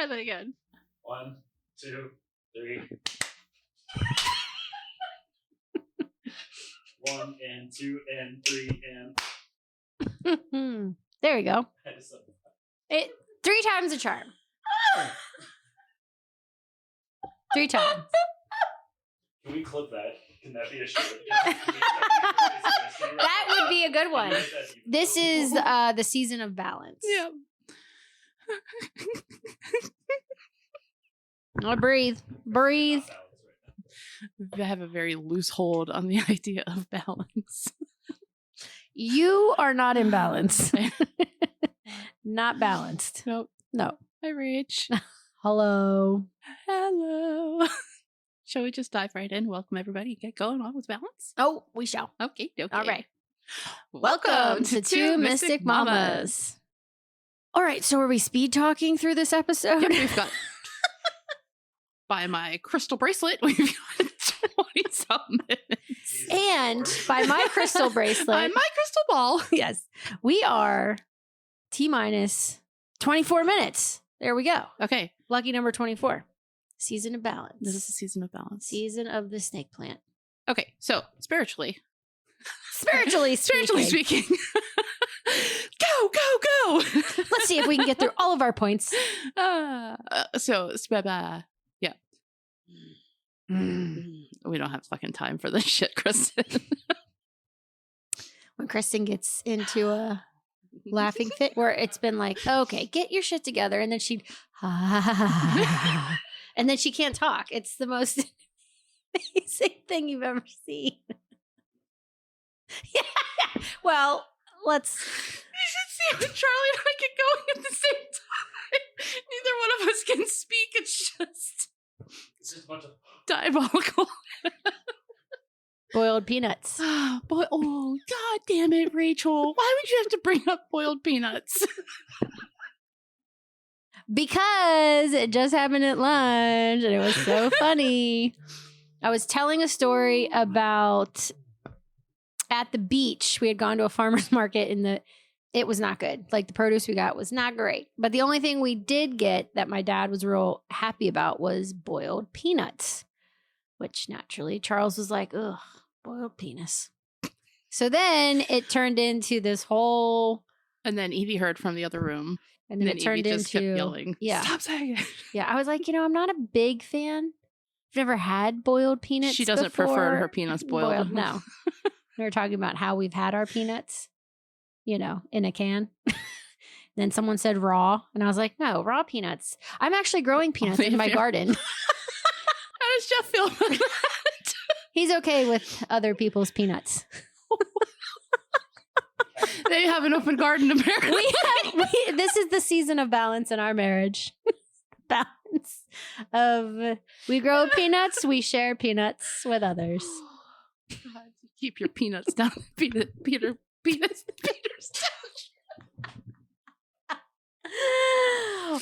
try that again. 1, 2, 3. 1 and 2 and 3 and. There we go. 3 times a charm. 3 times. Can we clip that? Can that be a shirt? That would be a good one. This is the season of balance. Yeah. Oh, breathe. Breathe. I have a very loose hold on the idea of balance. You are not in balance. Not balanced. Nope. No. Hi, Rach. Hello. Hello. Shall we just dive right in? Welcome, everybody. Get going on with balance. Oh, we shall. Okay. All right. Welcome to Two Mystic Mamas. All right. So are we speed talking through this episode? Yep, we've got... By my crystal bracelet, we've got 20-something minutes. And by my crystal bracelet. By my crystal ball. Yes. We are T-minus 24 minutes. There we go. Okay. Lucky number 24. Season of balance. This is the season of balance. Season of the snake plant. Okay. So, spiritually speaking. Go. Let's see if we can get through all of our points. Yeah. We don't have fucking time for this shit, Krystyn. When Krystyn gets into a laughing fit where it's been like, okay, get your shit together. And then she'd, and then she can't talk. It's the most amazing thing you've ever seen. Yeah. Well, let's. You should see how Charlie and I get going at the same time. Neither one of us can speak. It's just a bunch of diabolical. Boiled peanuts. Oh, God damn it, Rachel. Why would you have to bring up boiled peanuts? Because it just happened at lunch and it was so funny. I was telling a story about at the beach. We had gone to a farmer's market and it was not good. Like the produce we got was not great. But the only thing we did get that my dad was real happy about was boiled peanuts, which naturally Charles was like, ugh, boiled penis. So then it turned into this whole. And then Evie heard from the other room. And then it turned Evie just into kept yelling. Yeah. Stop saying it. Yeah. I was like, I'm not a big fan. I've never had boiled peanuts. She doesn't prefer her peanuts boiled. No. We were talking about how we've had our peanuts, in a can. Then someone said raw. And I was like, no, raw peanuts. I'm actually growing peanuts in my garden. How does Jeff feel about that? He's okay with other people's peanuts. They have an open garden, apparently. This is the season of balance in our marriage. Balance of we grow peanuts, we share peanuts with others. God, keep your peanuts down. Peter's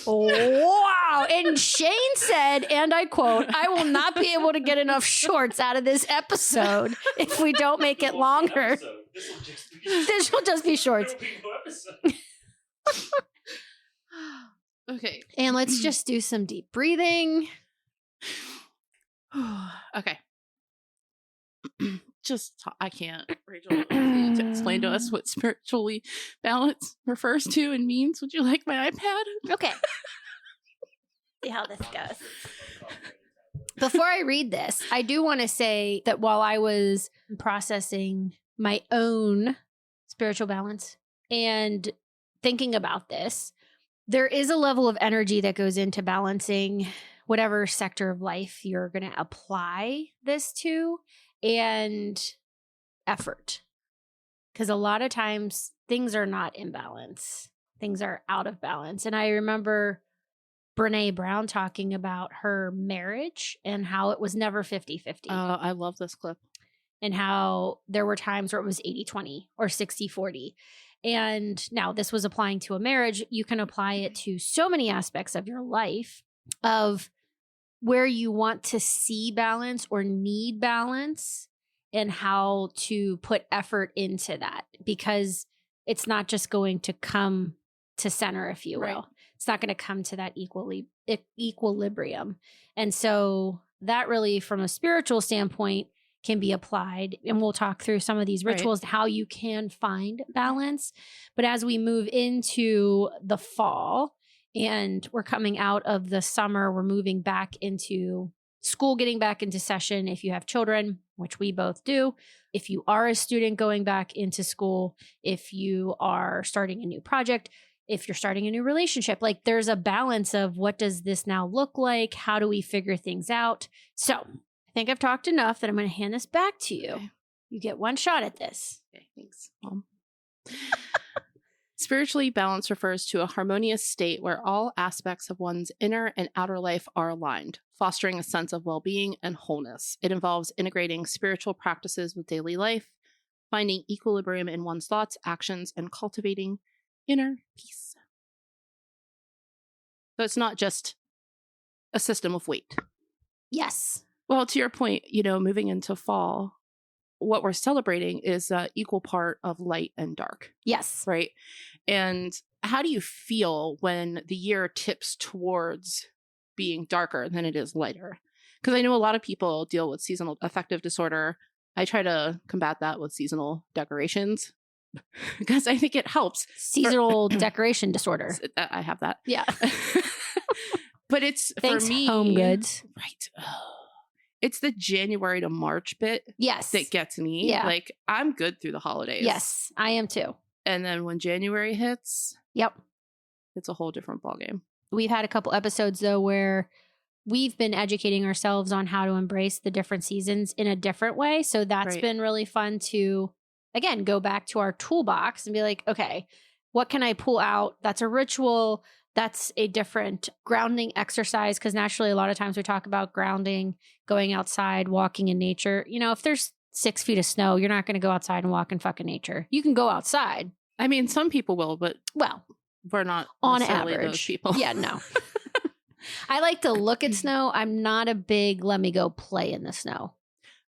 Wow. And Shane said, and I quote, I will not be able to get enough shorts out of this episode if we don't make it longer. This will just be shorts. Okay. And let's just do some deep breathing. Okay. I can't, Rachel, to explain to us what spiritually balance refers to and means. Would you like my iPad? Okay. See how this goes. Before I read this, I do want to say that while I was processing my own spiritual balance and thinking about this, there is a level of energy that goes into balancing whatever sector of life you're going to apply this to, and effort. Because a lot of times things are not in balance. Things are out of balance. And I remember Brene Brown talking about her marriage and how it was never 50-50. I love this clip. And how there were times where it was 80-20 or 60-40. And now this was applying to a marriage. You can apply it to so many aspects of your life of where you want to see balance or need balance and how to put effort into that, because it's not just going to come to center, if you will. Right. It's not going to come to that equally equilibrium. And so that really, from a spiritual standpoint, can be applied. And we'll talk through some of these rituals, how you can find balance. But as we move into the fall and we're coming out of the summer, we're moving back into school, getting back into session. If you have children, which we both do, if you are a student going back into school, if you are starting a new project, if you're starting a new relationship, like there's a balance of what does this now look like? How do we figure things out? So I think I've talked enough that I'm going to hand this back to you. Okay. You get one shot at this. Okay, thanks, Mom. Spiritually balanced refers to a harmonious state where all aspects of one's inner and outer life are aligned, fostering a sense of well-being and wholeness. It involves integrating spiritual practices with daily life, finding equilibrium in one's thoughts, actions, and cultivating inner peace. So it's not just a system of weight. Yes. Well, to your point, moving into fall, what we're celebrating is equal part of light and dark. Yes. Right. And how do you feel when the year tips towards being darker than it is lighter? Because I know a lot of people deal with seasonal affective disorder. I try to combat that with seasonal decorations because I think it helps. Seasonal decoration disorder. I have that. Yeah. But it's Thanks, for me. Home Goods. Right. It's the January to March bit that gets me. Yeah. Like, I'm good through the holidays. Yes, I am too. And then when January hits, it's a whole different ballgame. We've had a couple episodes, though, where we've been educating ourselves on how to embrace the different seasons in a different way. So that's been really fun to, again, go back to our toolbox and be like, okay, what can I pull out? That's a ritual. That's a different grounding exercise. Because naturally, a lot of times we talk about grounding, going outside, walking in nature. If there's 6 feet of snow, you're not going to go outside and walk in fucking nature. You can go outside. I mean, some people will, but we're not on necessarily average. Those people. Yeah, no. I like to look at snow. I'm not a big let me go play in the snow.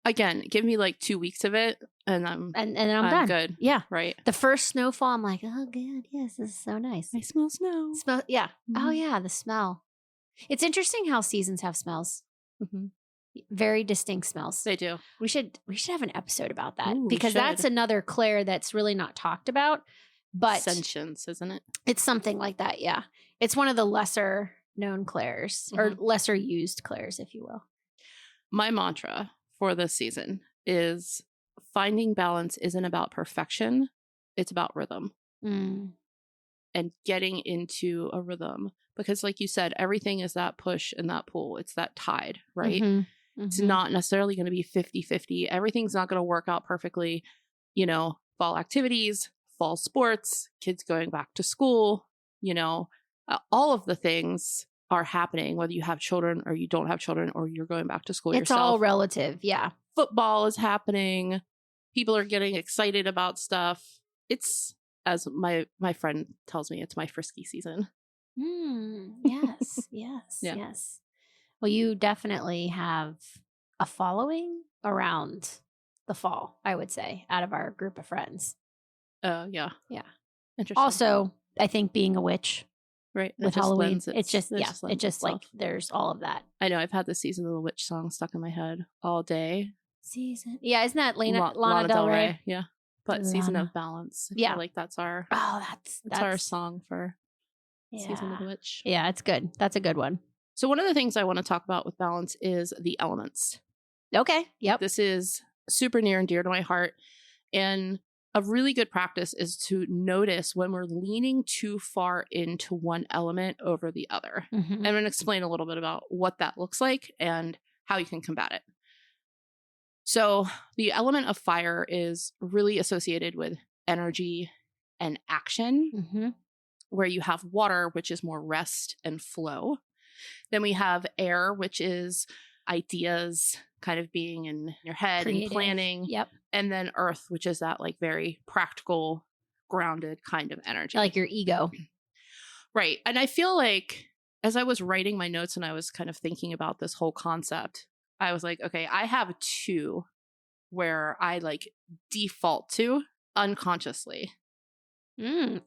Again, give me like 2 weeks of it, and I'm then I'm done. Good. Yeah, right. The first snowfall, I'm like, oh, good. Yes, this is so nice. I smell snow. Yeah. Mm-hmm. Oh, yeah, the smell. It's interesting how seasons have smells. Mm-hmm. Very distinct smells. They do. We should have an episode about that. Ooh, because that's another Claire that's really not talked about. But sentience, isn't it? It's something like that. Yeah, it's one of the lesser known Claires or lesser used Claires, if you will. My mantra for this season is finding balance isn't about perfection. It's about rhythm and getting into a rhythm. Because like you said, everything is that push and that pull. It's that tide, right? It's not necessarily going to be 50-50. Everything's not going to work out perfectly. Fall activities, fall sports, kids going back to school, all of the things are happening, whether you have children or you don't have children or you're going back to school yourself. It's all relative. Yeah. Football is happening. People are getting excited about stuff. It's, as my friend tells me, it's my frisky season. Yes. Yes. Well, you definitely have a following around the fall, I would say, out of our group of friends. Yeah. Interesting. Also, I think being a witch, right, with Halloween, it's just itself. like there's all of that. I know. I've had the Season of the Witch song stuck in my head all day. Season, yeah, isn't that Lana Del Rey? Yeah, but Lana. Season of Balance. I feel like that's our that's our song for Season of the Witch. Yeah, it's good. That's a good one. So one of the things I want to talk about with balance is the elements. Okay. Yep. This is super near and dear to my heart, and a really good practice is to notice when we're leaning too far into one element over the other. I'm going to explain a little bit about what that looks like and how you can combat it. So the element of fire is really associated with energy and action, where you have water, which is more rest and flow. Then we have air, which is ideas kind of being in your head, creative, and planning. Yep. And then earth, which is that like very practical, grounded kind of energy. Like your ego. Right. And I feel like as I was writing my notes and I was kind of thinking about this whole concept, I was like, okay, I have two where I like default to unconsciously.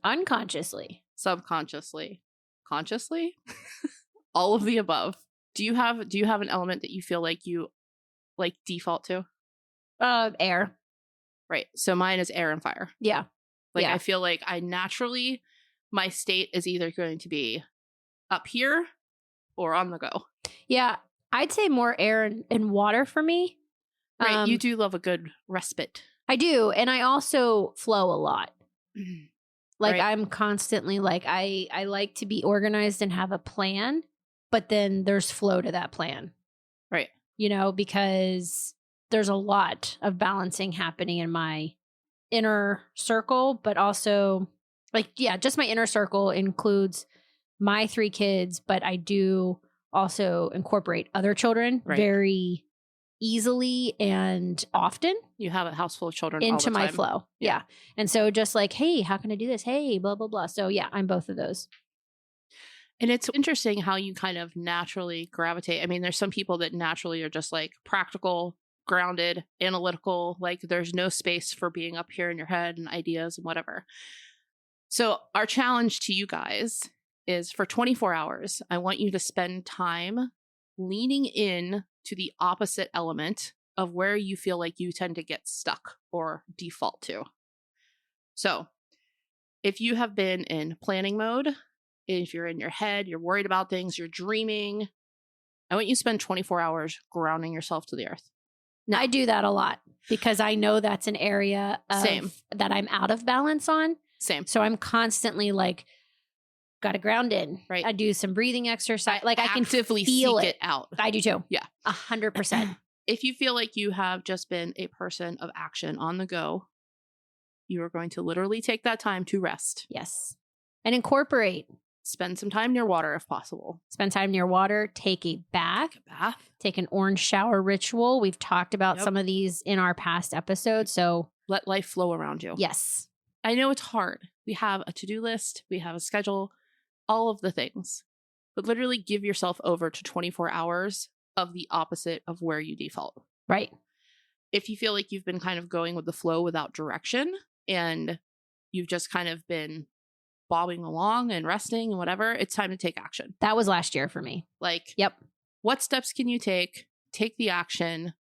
Unconsciously. Subconsciously. Consciously? All of the above. Do you have an element that you feel like you like default to? Air. Right. So mine is air and fire. Yeah. Like Yeah. I feel like my state is either going to be up here or on the go. Yeah. I'd say more air and water for me. Right. You do love a good respite. I do. And I also flow a lot. Like Right. I'm constantly like, I like to be organized and have a plan, but then there's flow to that plan. Right. You know, because there's a lot of balancing happening in my inner circle, but also like, yeah, just my inner circle includes my 3 kids, but I do also incorporate other children very easily and often. You have a house full of children into all the my time. flow. Yeah. And so just like, hey, how can I do this? Hey, blah, blah, blah. So yeah, I'm both of those. And it's interesting how you kind of naturally gravitate. I mean, there's some people that naturally are just like practical, grounded, analytical, like there's no space for being up here in your head and ideas and whatever. So our challenge to you guys is for 24 hours, I want you to spend time leaning in to the opposite element of where you feel like you tend to get stuck or default to. So if you have been in planning mode, if you're in your head, you're worried about things, you're dreaming, I want you to spend 24 hours grounding yourself to the earth. Now, I do that a lot because I know that's an area that I'm out of balance on. Same. So I'm constantly like, got to ground in. Right. I do some breathing exercise. Like I can actively feel seek it out. I do too. Yeah. 100%. If you feel like you have just been a person of action on the go, you are going to literally take that time to rest. Yes. And incorporate. Spend some time near water if possible. Spend time near water. Take a bath. Take an orange shower ritual. We've talked about some of these in our past episodes. So let life flow around you. Yes. I know it's hard. We have a to-do list. We have a schedule. All of the things. But literally give yourself over to 24 hours of the opposite of where you default. Right. If you feel like you've been kind of going with the flow without direction and you've just kind of been bobbing along and resting and whatever, it's time to take action. That was last year for me. Like, yep. What steps can you take? Take the action.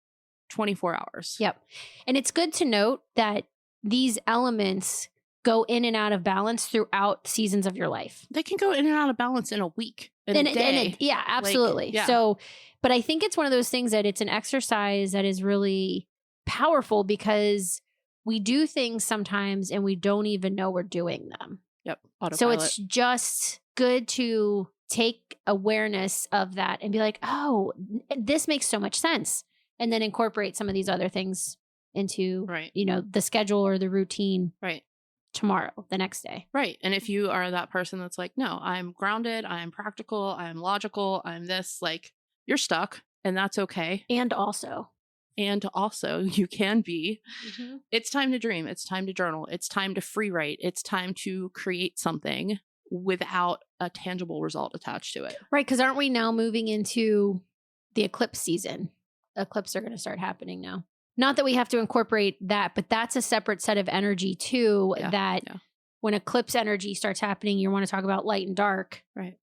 24 hours. Yep. And it's good to note that these elements go in and out of balance throughout seasons of your life. They can go in and out of balance in a week, in a day. Yeah, absolutely. Like, yeah. So, but I think it's one of those things that it's an exercise that is really powerful because we do things sometimes and we don't even know we're doing them. Yep. Autopilot. So it's just good to take awareness of that and be like, oh, this makes so much sense. And then incorporate some of these other things into, you know, the schedule or the routine. Right. Tomorrow, the next day. Right. And if you are that person that's like, no, I'm grounded, I'm practical, I'm logical, I'm this, like, you're stuck and that's okay. And also, you can be. It's time to dream. It's time to journal. It's time to free write. It's time to create something without a tangible result attached to it. Right. Because aren't we now moving into the eclipse season? Eclipses are going to start happening now. Not that we have to incorporate that, but that's a separate set of energy too, when eclipse energy starts happening, you want to talk about light and dark. Right.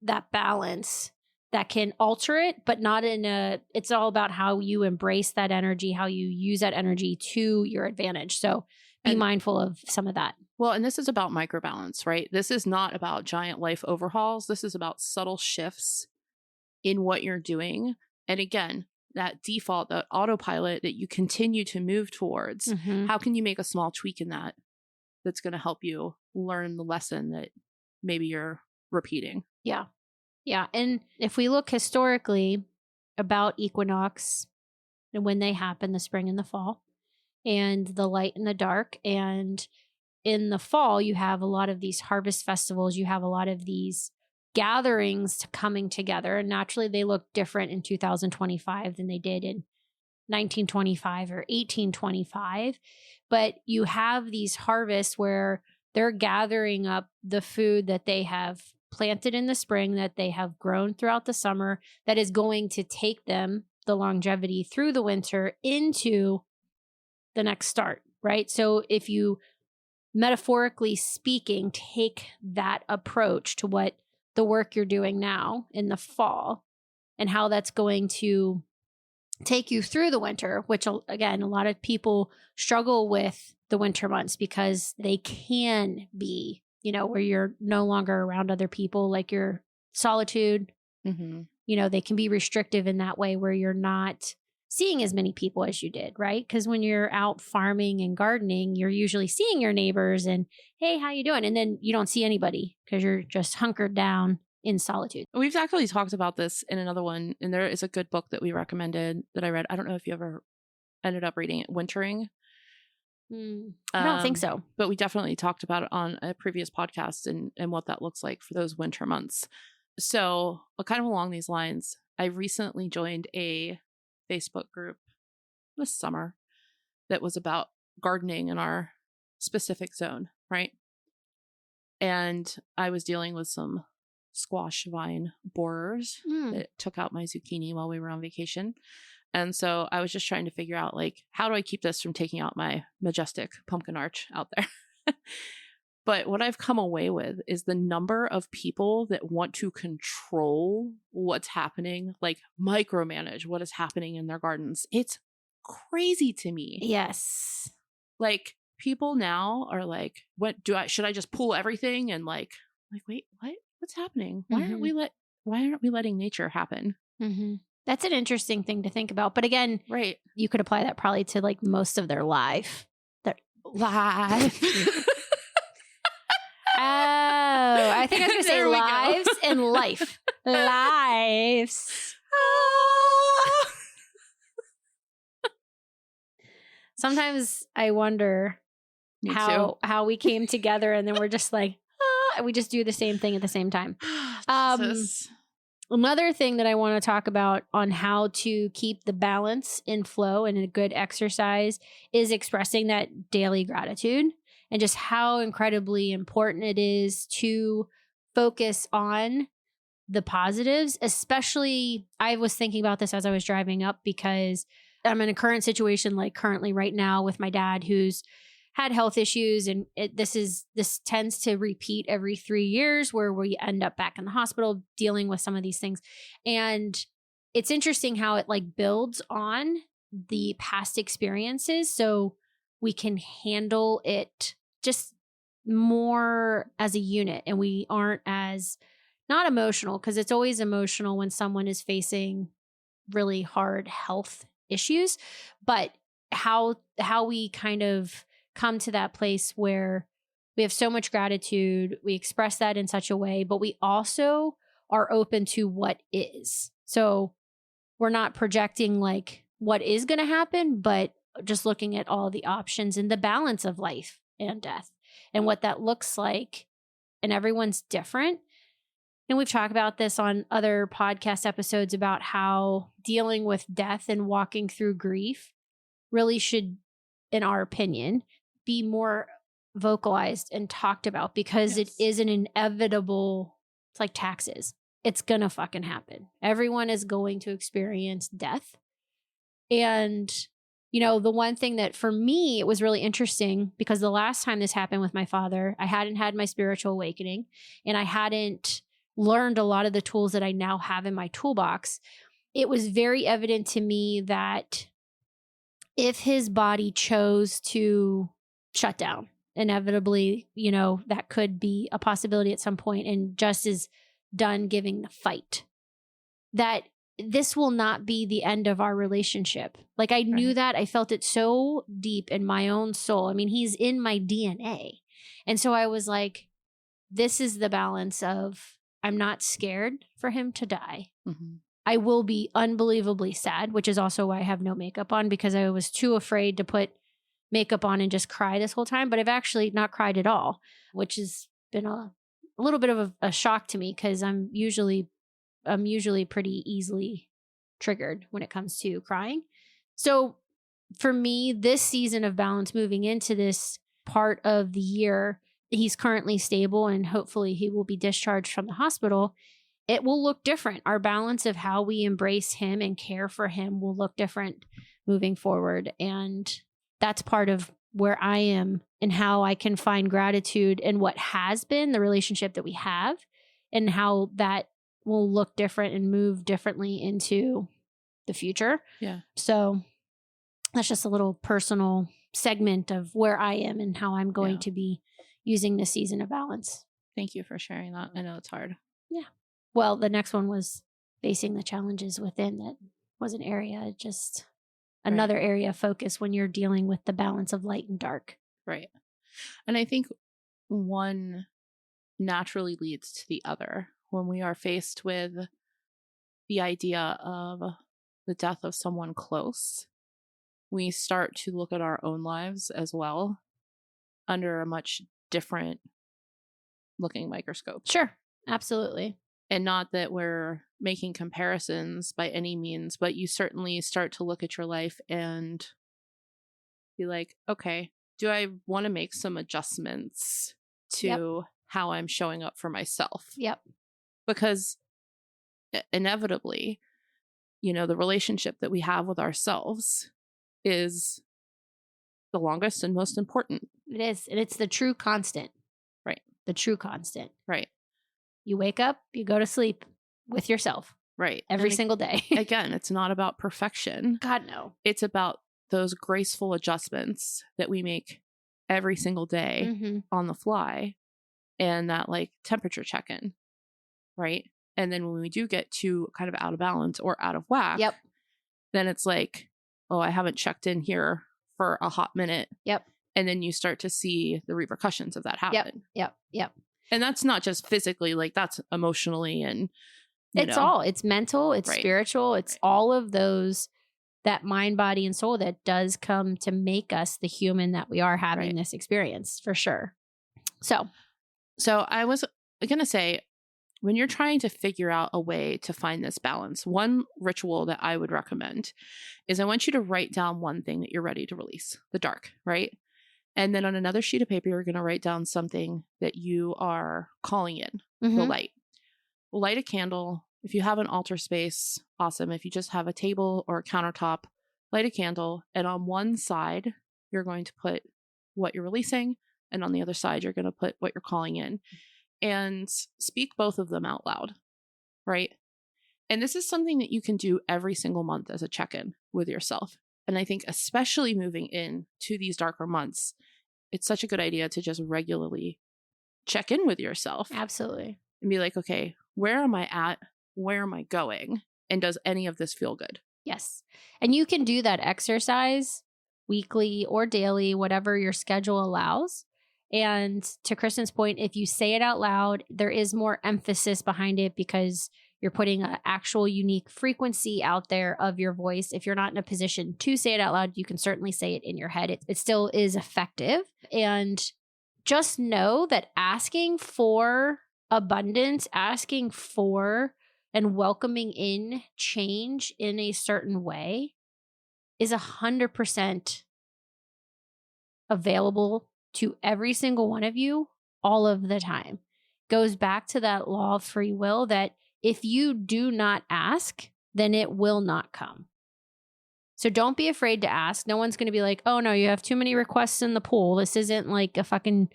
That balance that can alter it, but not it's all about how you embrace that energy, how you use that energy to your advantage. So be mindful of some of that. Well, and this is about microbalance, right? This is not about giant life overhauls. This is about subtle shifts in what you're doing. And again, that default, that autopilot that you continue to move towards, how can you make a small tweak in that that's going to help you learn the lesson that maybe you're repeating? Yeah. Yeah. And if we look historically about equinox and when they happen, the spring and the fall, and the light and the dark, and in the fall, you have a lot of these harvest festivals, you have a lot of these gatherings coming together, and naturally they look different in 2025 than they did in 1925 or 1825. But you have these harvests where they're gathering up the food that they have planted in the spring, that they have grown throughout the summer, that is going to take them the longevity through the winter into the next start, right? So if you, metaphorically speaking, take that approach to what the work you're doing now in the fall and how that's going to take you through the winter, which again, a lot of people struggle with the winter months because they can be, where you're no longer around other people, like your solitude, they can be restrictive in that way where you're not seeing as many people as you did, right? Because when you're out farming and gardening, you're usually seeing your neighbors and, hey, how you doing? And then you don't see anybody because you're just hunkered down in solitude. We've actually talked about this in another one, and there is a good book that we recommended that I read. I don't know if you ever ended up reading it, Wintering. I don't think so. But we definitely talked about it on a previous podcast and what that looks like for those winter months. So kind of along these lines, I recently joined a Facebook group this summer that was about gardening in our specific zone, right? And I was dealing with some squash vine borers that took out my zucchini while we were on vacation. And so I was just trying to figure out, like, how do I keep this from taking out my majestic pumpkin arch out there? But what I've come away with is the number of people that want to control what's happening, like micromanage what is happening in their gardens. It's crazy to me. Yes. Like, people now are like, should I just pull everything and like wait, what's happening? Why aren't we letting nature happen? That's an interesting thing to think about. But again, right, you could apply that probably to like most of their life. Oh, I think I was going to say lives and life. Lives. Sometimes I wonder how we came together and then we're just like, and we just do the same thing at the same time. Another thing that I want to talk about on how to keep the balance in flow and a good exercise is expressing that daily gratitude and just how incredibly important it is to focus on the positives. Especially, I was thinking about this as I was driving up because I'm in a current situation, like currently right now with my dad who's had health issues, and this tends to repeat every 3 years where we end up back in the hospital dealing with some of these things. And it's interesting how it like builds on the past experiences so we can handle it just more as a unit, and we aren't as not emotional, because it's always emotional when someone is facing really hard health issues, but how we kind of come to that place where we have so much gratitude, we express that in such a way, but we also are open to what is. So we're not projecting like what is going to happen, but just looking at all the options and the balance of life and death and what that looks like. And everyone's different. And we've talked about this on other podcast episodes about how dealing with death and walking through grief really should, in our opinion, be more vocalized and talked about, because it is an inevitable, it's like taxes. It's going to fucking happen. Everyone is going to experience death. And, the one thing that for me, it was really interesting because the last time this happened with my father, I hadn't had my spiritual awakening and I hadn't learned a lot of the tools that I now have in my toolbox. It was very evident to me that if his body chose to shut down, inevitably, that could be a possibility at some point, and just is done giving the fight, that this will not be the end of our relationship. Like I knew that. I felt it so deep in my own soul. I mean, he's in my DNA. And so I was like, this is the balance of, I'm not scared for him to die. I will be unbelievably sad, which is also why I have no makeup on, because I was too afraid to put makeup on and just cry this whole time. But I've actually not cried at all, which has been a little bit of a shock to me, because I'm usually pretty easily triggered when it comes to crying. So for me, this season of balance, moving into this part of the year, he's currently stable and hopefully he will be discharged from the hospital. It will look different. Our balance of how we embrace him and care for him will look different moving forward. And that's part of where I am and how I can find gratitude in what has been the relationship that we have, and how that will look different and move differently into the future. Yeah. So that's just a little personal segment of where I am and how I'm going to be using this season of balance. Thank you for sharing that. I know it's hard. Yeah. Well, the next one was facing the challenges within. That was an area, just another area of focus when you're dealing with the balance of light and dark. Right. And I think one naturally leads to the other. When we are faced with the idea of the death of someone close, we start to look at our own lives as well under a much different looking microscope. Sure. Absolutely. And not that we're making comparisons by any means, but you certainly start to look at your life and be like, okay, do I want to make some adjustments to how I'm showing up for myself? Yep. Because inevitably, the relationship that we have with ourselves is the longest and most important. It is. And it's the true constant. Right. The true constant. Right. You wake up, you go to sleep with yourself. Right. Every single day. Again, it's not about perfection. God, no. It's about those graceful adjustments that we make every single day on the fly, and that temperature check-in. Right. And then when we do get to kind of out of balance or out of whack, then it's like, oh, I haven't checked in here for a hot minute. Yep. And then you start to see the repercussions of that happen. Yep. And that's not just physically, that's emotionally and it's mental, it's spiritual, it's all of those, that mind, body, and soul that does come to make us the human that we are having this experience, for sure. So I was going to say, when you're trying to figure out a way to find this balance, one ritual that I would recommend is I want you to write down one thing that you're ready to release, the dark, right? And then on another sheet of paper, you're going to write down something that you are calling in, the light. Light a candle. If you have an altar space, awesome. If you just have a table or a countertop, light a candle. And on one side, you're going to put what you're releasing. And on the other side, you're going to put what you're calling in. And speak both of them out loud, right? And this is something that you can do every single month as a check-in with yourself. And I think especially moving in to these darker months, it's such a good idea to just regularly check in with yourself. Absolutely. And be like, okay, where am I at? Where am I going? And does any of this feel good? Yes. And you can do that exercise weekly or daily, whatever your schedule allows. And to Krystyn's point, if you say it out loud, there is more emphasis behind it because you're putting an actual unique frequency out there of your voice. If you're not in a position to say it out loud, you can certainly say it in your head. It still is effective. And just know that asking for abundance, asking for and welcoming in change in a certain way is 100% available to every single one of you all of the time. Goes back to that law of free will that if you do not ask, then it will not come. So don't be afraid to ask. No one's going to be like, oh no, you have too many requests in the pool. This isn't like a fucking,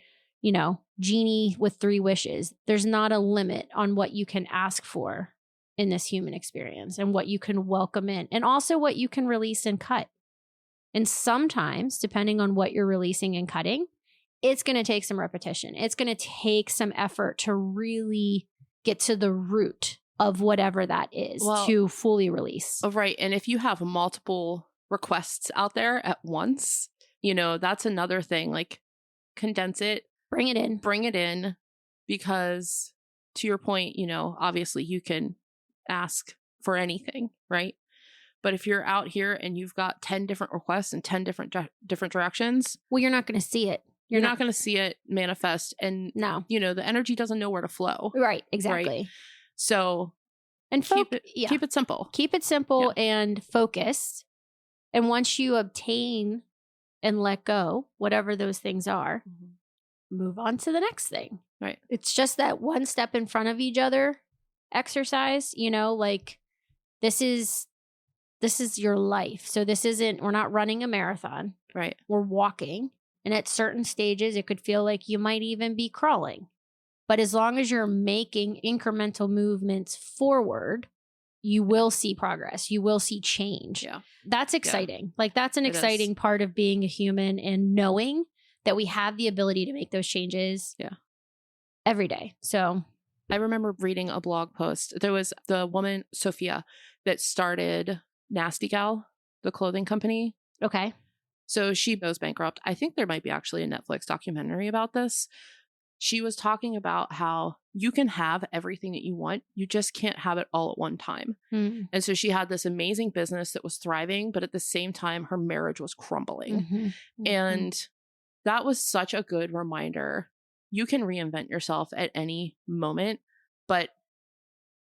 genie with 3 wishes. There's not a limit on what you can ask for in this human experience and what you can welcome in, and also what you can release and cut. And sometimes, depending on what you're releasing and cutting, it's going to take some repetition. It's going to take some effort to really get to the root of whatever that is to fully release. Right. And if you have multiple requests out there at once, that's another thing. Condense it. Bring it in. Because to your point, obviously you can ask for anything, right? But if you're out here and you've got 10 different requests in 10 different directions, well, you're not going to see it. You're not going to see it manifest. And, the energy doesn't know where to flow. Right. Exactly. Right? So, and keep it simple. Keep it simple and focused. And once you obtain and let go, whatever those things are, move on to the next thing. Right. It's just that one step in front of each other exercise, this is your life. So we're not running a marathon. Right. We're walking. And at certain stages, it could feel like you might even be crawling. But as long as you're making incremental movements forward, you will see progress. You will see change. Yeah. That's exciting. Like that's an It exciting is. part of being a human and knowing that we have the ability to make those changes every day. So I remember reading a blog post. There was the woman, Sophia, that started Nasty Gal, the clothing company. okay. So she goes bankrupt. I think there might be actually a Netflix documentary about this. She was talking about how you can have everything that you want. You just can't have it all at one time. Mm. And so she had this amazing business that was thriving, but at the same time, her marriage was crumbling. Mhm. Mhm. And that was such a good reminder. You can reinvent yourself at any moment, but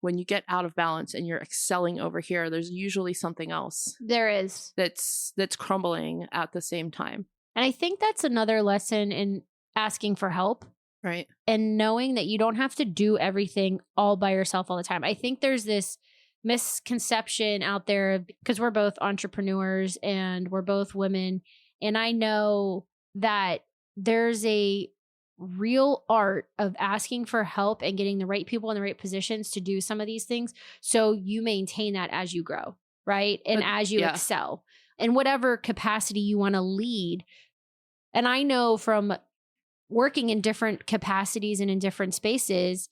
when you get out of balance and you're excelling over here, there's usually something else There is. that's crumbling at the same time. And I think that's another lesson in asking for help. Right. And knowing that you don't have to do everything all by yourself all the time. I think there's this misconception out there because we're both entrepreneurs and we're both women. And I know that there's a real art of asking for help and getting the right people in the right positions to do some of these things. So you maintain that as you grow, right? And as you excel in whatever capacity you want to lead. And I know from working in different capacities and in different spaces,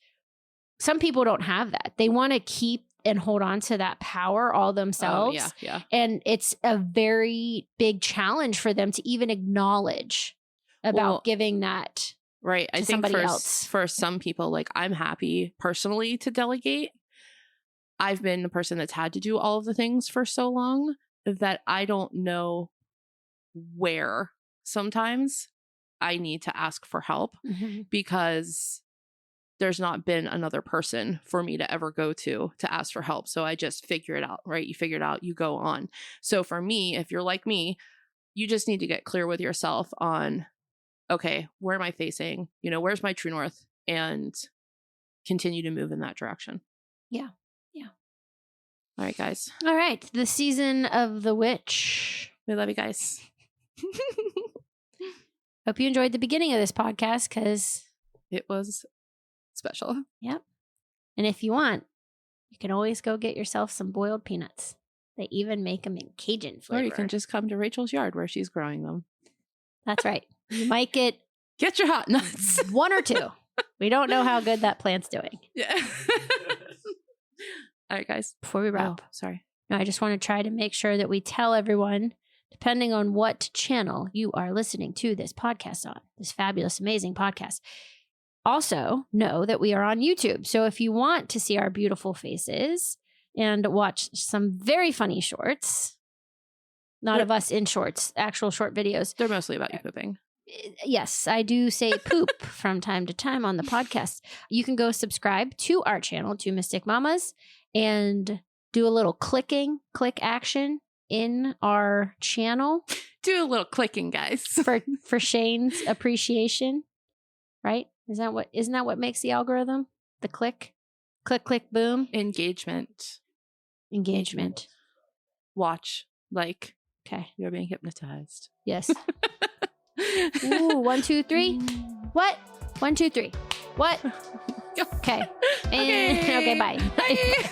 some people don't have that. They want to keep and hold on to that power all themselves. Oh, yeah. And it's a very big challenge for them to even acknowledge about giving that right. I to think somebody else. For some people, like I'm happy personally to delegate. I've been the person that's had to do all of the things for so long that I don't know where sometimes I need to ask for help because there's not been another person for me to ever go to ask for help. So I just figure it out, right? You figure it out, you go on. So for me, if you're like me, you just need to get clear with yourself on, okay, where am I facing? You know, where's my true north? And continue to move in that direction. Yeah. All right, guys. All right. The season of the witch. We love you guys. Hope you enjoyed the beginning of this podcast because it was special. Yep. And if you want, you can always go get yourself some boiled peanuts. They even make them in Cajun flavor. Or you can just come to Rachel's yard where she's growing them. That's right. You might get your hot nuts. one or two. We don't know how good that plant's doing. Yeah. All right, guys. Before we wrap. Oh, sorry. No, I just want to try to make sure that we tell everyone, depending on what channel you are listening to this podcast on, this fabulous, amazing podcast. Also, know that we are on YouTube. So if you want to see our beautiful faces and watch some very funny shorts, not of us in shorts, actual short videos. They're mostly about you pooping. Yes, I do say poop from time to time on the podcast. You can go subscribe to our channel, Two Mystic Mamas, and do a little click action in our channel. Do a little clicking, guys. for Shane's appreciation, right? Isn't that what makes the algorithm? The click, boom. Engagement. Watch. Like. Okay. You're being hypnotized. Yes. Ooh, 1, 2, 3. What? 1, 2, 3. What? Okay. Okay, bye. Bye.